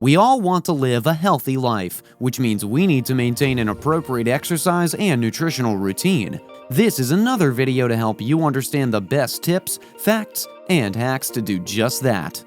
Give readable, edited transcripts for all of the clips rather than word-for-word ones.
We all want to live a healthy life, which means we need to maintain an appropriate exercise and nutritional routine. This is another video to help you understand the best tips, facts, and hacks to do just that.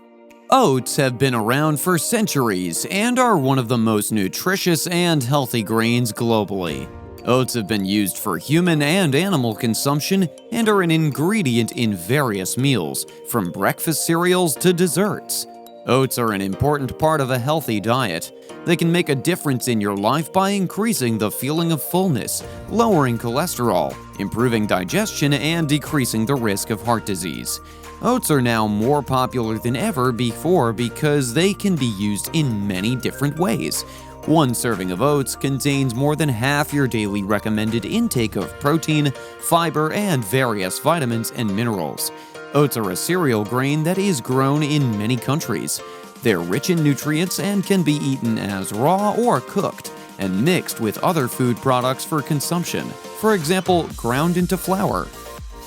Oats have been around for centuries and are one of the most nutritious and healthy grains globally. Oats have been used for human and animal consumption and are an ingredient in various meals, from breakfast cereals to desserts. Oats are an important part of a healthy diet. They can make a difference in your life by increasing the feeling of fullness, lowering cholesterol, improving digestion, and decreasing the risk of heart disease. Oats are now more popular than ever before because they can be used in many different ways. One serving of oats contains more than half your daily recommended intake of protein, fiber, and various vitamins and minerals. Oats are a cereal grain that is grown in many countries. They're rich in nutrients and can be eaten as raw or cooked, and mixed with other food products for consumption, for example, ground into flour,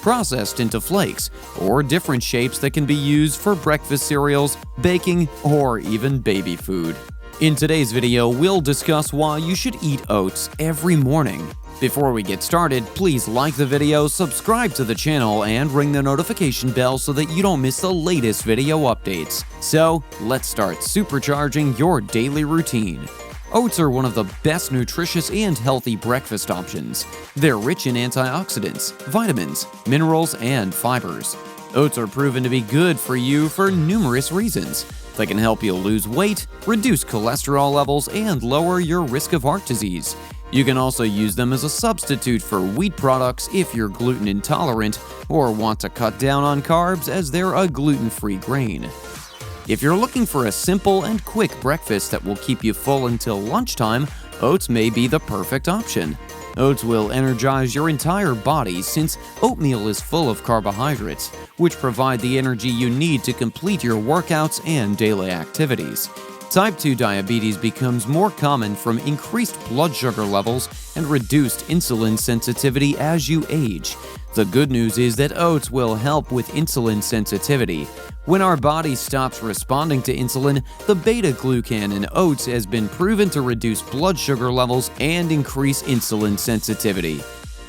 processed into flakes, or different shapes that can be used for breakfast cereals, baking, or even baby food. In today's video, we'll discuss why you should eat oats every morning. Before we get started, please like the video, subscribe to the channel, and ring the notification bell so that you don't miss the latest video updates. So, let's start supercharging your daily routine. Oats are one of the best nutritious and healthy breakfast options. They're rich in antioxidants, vitamins, minerals, and fibers. Oats are proven to be good for you for numerous reasons. They can help you lose weight, reduce cholesterol levels, and lower your risk of heart disease. You can also use them as a substitute for wheat products if you're gluten intolerant or want to cut down on carbs, as they're a gluten-free grain. If you're looking for a simple and quick breakfast that will keep you full until lunchtime, oats may be the perfect option. Oats will energize your entire body since oatmeal is full of carbohydrates, which provide the energy you need to complete your workouts and daily activities. Type 2 diabetes becomes more common from increased blood sugar levels and reduced insulin sensitivity as you age. The good news is that oats will help with insulin sensitivity. When our body stops responding to insulin, the beta-glucan in oats has been proven to reduce blood sugar levels and increase insulin sensitivity.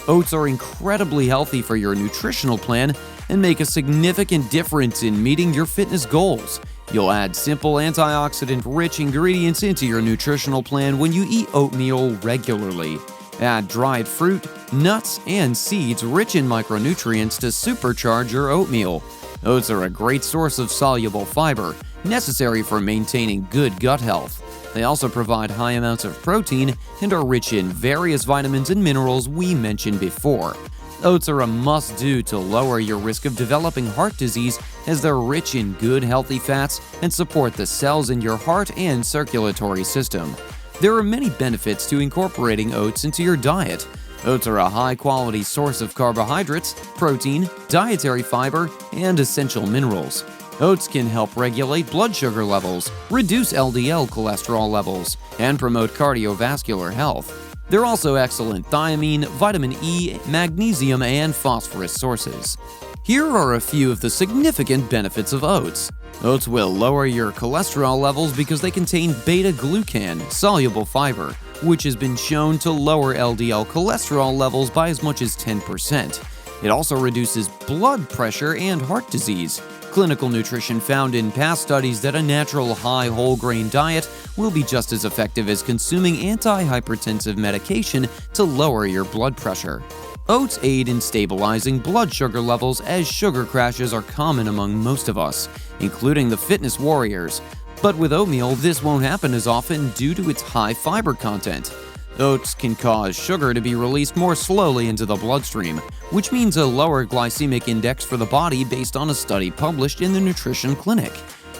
Oats are incredibly healthy for your nutritional plan and make a significant difference in meeting your fitness goals. You'll add simple antioxidant-rich ingredients into your nutritional plan when you eat oatmeal regularly. Add dried fruit, nuts, and seeds rich in micronutrients to supercharge your oatmeal. Oats are a great source of soluble fiber, necessary for maintaining good gut health. They also provide high amounts of protein and are rich in various vitamins and minerals we mentioned before. Oats are a must-do to lower your risk of developing heart disease, as they're rich in good healthy fats and support the cells in your heart and circulatory system. There are many benefits to incorporating oats into your diet. Oats are a high-quality source of carbohydrates, protein, dietary fiber, and essential minerals. Oats can help regulate blood sugar levels, reduce LDL cholesterol levels, and promote cardiovascular health. They're also excellent thiamine, vitamin E, magnesium, and phosphorus sources. Here are a few of the significant benefits of oats. Oats will lower your cholesterol levels because they contain beta-glucan, soluble fiber, which has been shown to lower LDL cholesterol levels by as much as 10%. It also reduces blood pressure and heart disease. Clinical nutrition found in past studies that a natural high whole grain diet will be just as effective as consuming antihypertensive medication to lower your blood pressure. Oats aid in stabilizing blood sugar levels, as sugar crashes are common among most of us, including the fitness warriors. But with oatmeal, this won't happen as often due to its high fiber content. Oats can cause sugar to be released more slowly into the bloodstream, which means a lower glycemic index for the body based on a study published in the Nutrition Clinic.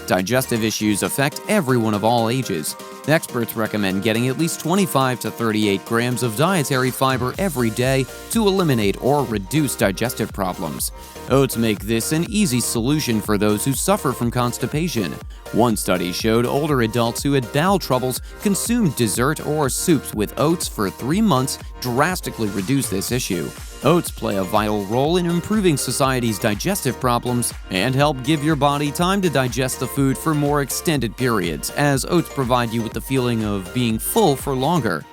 Digestive issues affect everyone of all ages. Experts recommend getting at least 25 to 38 grams of dietary fiber every day to eliminate or reduce digestive problems. Oats make this an easy solution for those who suffer from constipation. One study showed older adults who had bowel troubles consumed dessert or soups with oats for 3 months drastically reduced this issue. Oats play a vital role in improving society's digestive problems and help give your body time to digest the food for more extended periods, as oats provide you with the feeling of being full for longer.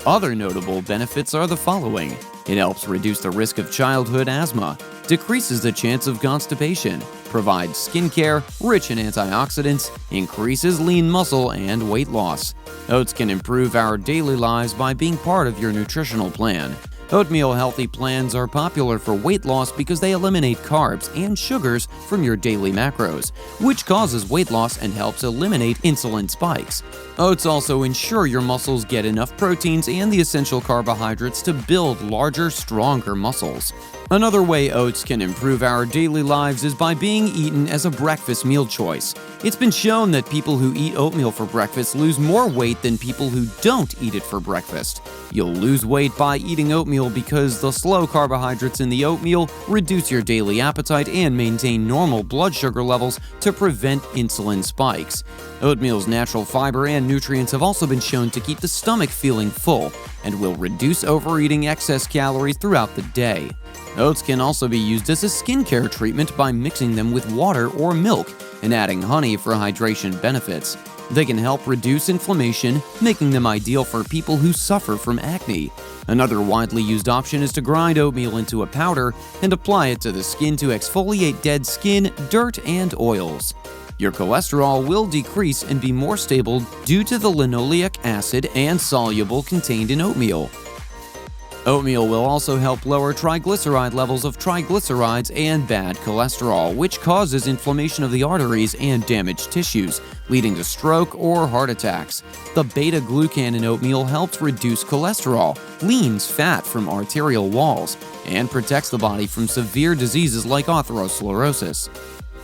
Other notable benefits are the following. It helps reduce the risk of childhood asthma, decreases the chance of constipation, provides skin care, rich in antioxidants, increases lean muscle and weight loss. Oats can improve our daily lives by being part of your nutritional plan. Oatmeal healthy plans are popular for weight loss because they eliminate carbs and sugars from your daily macros, which causes weight loss and helps eliminate insulin spikes. Oats also ensure your muscles get enough proteins and the essential carbohydrates to build larger, stronger muscles. Another way oats can improve our daily lives is by being eaten as a breakfast meal choice. It's been shown that people who eat oatmeal for breakfast lose more weight than people who don't eat it for breakfast. You'll lose weight by eating oatmeal because the slow carbohydrates in the oatmeal reduce your daily appetite and maintain normal blood sugar levels to prevent insulin spikes. Oatmeal's natural fiber and nutrients have also been shown to keep the stomach feeling full and will reduce overeating excess calories throughout the day. Oats can also be used as a skincare treatment by mixing them with water or milk and adding honey for hydration benefits. They can help reduce inflammation, making them ideal for people who suffer from acne. Another widely used option is to grind oatmeal into a powder and apply it to the skin to exfoliate dead skin, dirt, and oils. Your cholesterol will decrease and be more stable due to the linoleic acid and soluble contained in oatmeal. Oatmeal will also help lower triglyceride levels of triglycerides and bad cholesterol, which causes inflammation of the arteries and damaged tissues, leading to stroke or heart attacks. The beta-glucan in oatmeal helps reduce cholesterol, leans fat from arterial walls, and protects the body from severe diseases like atherosclerosis.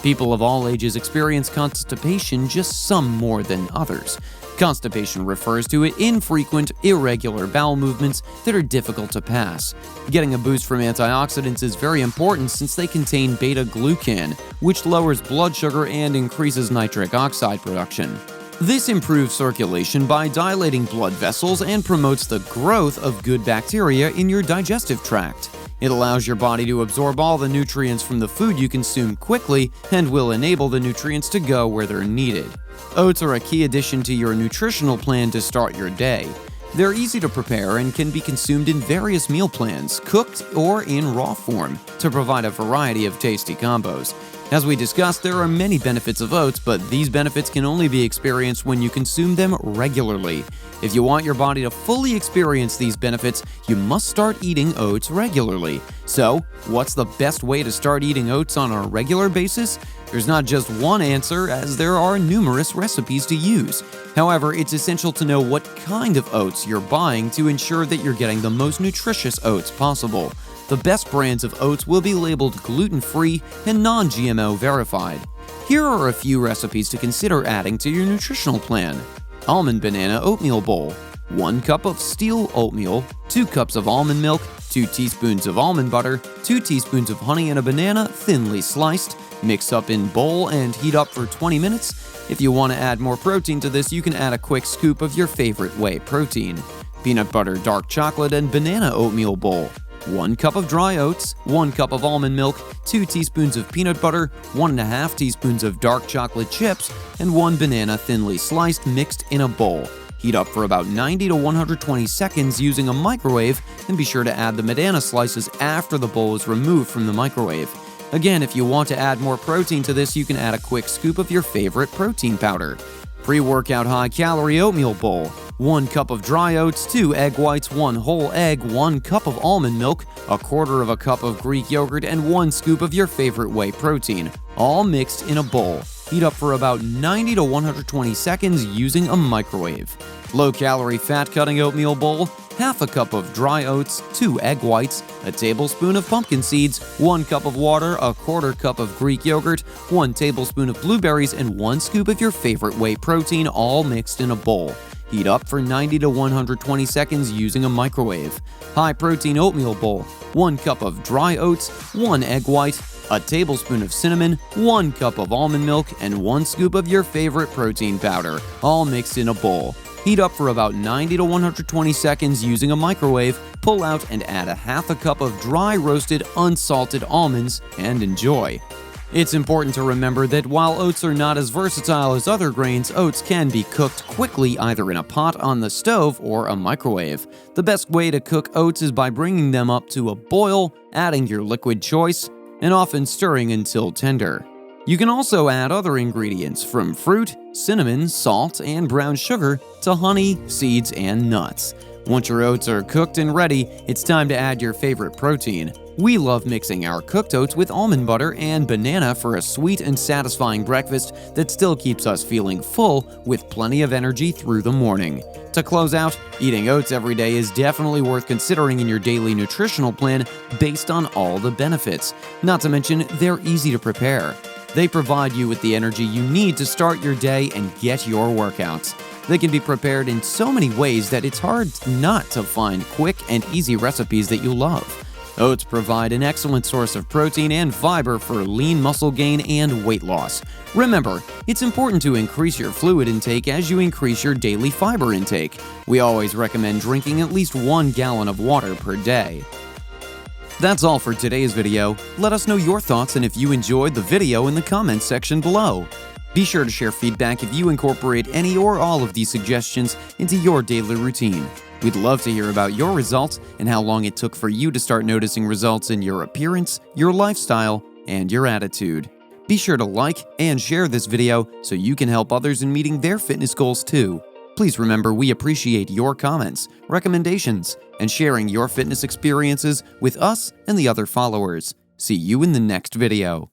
People of all ages experience constipation, just some more than others. Constipation refers to infrequent, irregular bowel movements that are difficult to pass. Getting a boost from antioxidants is very important since they contain beta-glucan, which lowers blood sugar and increases nitric oxide production. This improves circulation by dilating blood vessels and promotes the growth of good bacteria in your digestive tract. It allows your body to absorb all the nutrients from the food you consume quickly and will enable the nutrients to go where they're needed. Oats are a key addition to your nutritional plan to start your day. They're easy to prepare and can be consumed in various meal plans, cooked or in raw form, to provide a variety of tasty combos. As we discussed, there are many benefits of oats, but these benefits can only be experienced when you consume them regularly. If you want your body to fully experience these benefits, you must start eating oats regularly. So, what's the best way to start eating oats on a regular basis? There's not just one answer, as there are numerous recipes to use. However, it's essential to know what kind of oats you're buying to ensure that you're getting the most nutritious oats possible. The best brands of oats will be labeled gluten-free and non-GMO verified. Here are a few recipes to consider adding to your nutritional plan. Almond Banana Oatmeal Bowl. 1 cup of steel oatmeal, 2 cups of almond milk, 2 teaspoons of almond butter, 2 teaspoons of honey and a banana thinly sliced. Mix up in bowl and heat up for 20 minutes. If you want to add more protein to this, you can add a quick scoop of your favorite whey protein. Peanut butter dark chocolate and banana oatmeal bowl. 1 cup of dry oats, 1 cup of almond milk, 2 teaspoons of peanut butter, 1.5 teaspoons of dark chocolate chips, and 1 banana thinly sliced mixed in a bowl. Heat up for about 90 to 120 seconds using a microwave, and be sure to add the banana slices after the bowl is removed from the microwave. Again, if you want to add more protein to this, you can add a quick scoop of your favorite protein powder. Pre-workout high-calorie oatmeal bowl. 1 cup of dry oats, 2 egg whites, 1 whole egg, 1 cup of almond milk, 1/4 cup of Greek yogurt, and 1 scoop of your favorite whey protein, all mixed in a bowl. Heat up for about 90 to 120 seconds using a microwave. Low-calorie fat-cutting oatmeal bowl. 1/2 cup of dry oats, 2 egg whites, a tablespoon of pumpkin seeds, 1 cup of water, 1/4 cup of Greek yogurt, 1 tablespoon of blueberries, and 1 scoop of your favorite whey protein, all mixed in a bowl. Heat up for 90 to 120 seconds using a microwave. High-protein oatmeal bowl. 1 cup of dry oats, 1 egg white, a tablespoon of cinnamon, 1 cup of almond milk, and 1 scoop of your favorite protein powder, all mixed in a bowl. Heat up for about 90 to 120 seconds using a microwave, pull out and add a half a cup of dry roasted unsalted almonds and enjoy. It's important to remember that while oats are not as versatile as other grains, oats can be cooked quickly either in a pot on the stove or a microwave. The best way to cook oats is by bringing them up to a boil, adding your liquid choice, and often stirring until tender. You can also add other ingredients from fruit, cinnamon, salt, and brown sugar to honey, seeds, and nuts. Once your oats are cooked and ready, it's time to add your favorite protein. We love mixing our cooked oats with almond butter and banana for a sweet and satisfying breakfast that still keeps us feeling full with plenty of energy through the morning. To close out, eating oats every day is definitely worth considering in your daily nutritional plan based on all the benefits. Not to mention, they're easy to prepare. They provide you with the energy you need to start your day and get your workouts. They can be prepared in so many ways that it's hard not to find quick and easy recipes that you love. Oats provide an excellent source of protein and fiber for lean muscle gain and weight loss. Remember, it's important to increase your fluid intake as you increase your daily fiber intake. We always recommend drinking at least 1 gallon of water per day. That's all for today's video. Let us know your thoughts and if you enjoyed the video in the comments section below. Be sure to share feedback if you incorporate any or all of these suggestions into your daily routine. We'd love to hear about your results and how long it took for you to start noticing results in your appearance, your lifestyle, and your attitude. Be sure to like and share this video so you can help others in meeting their fitness goals too. Please remember we appreciate your comments, recommendations, and sharing your fitness experiences with us and the other followers. See you in the next video.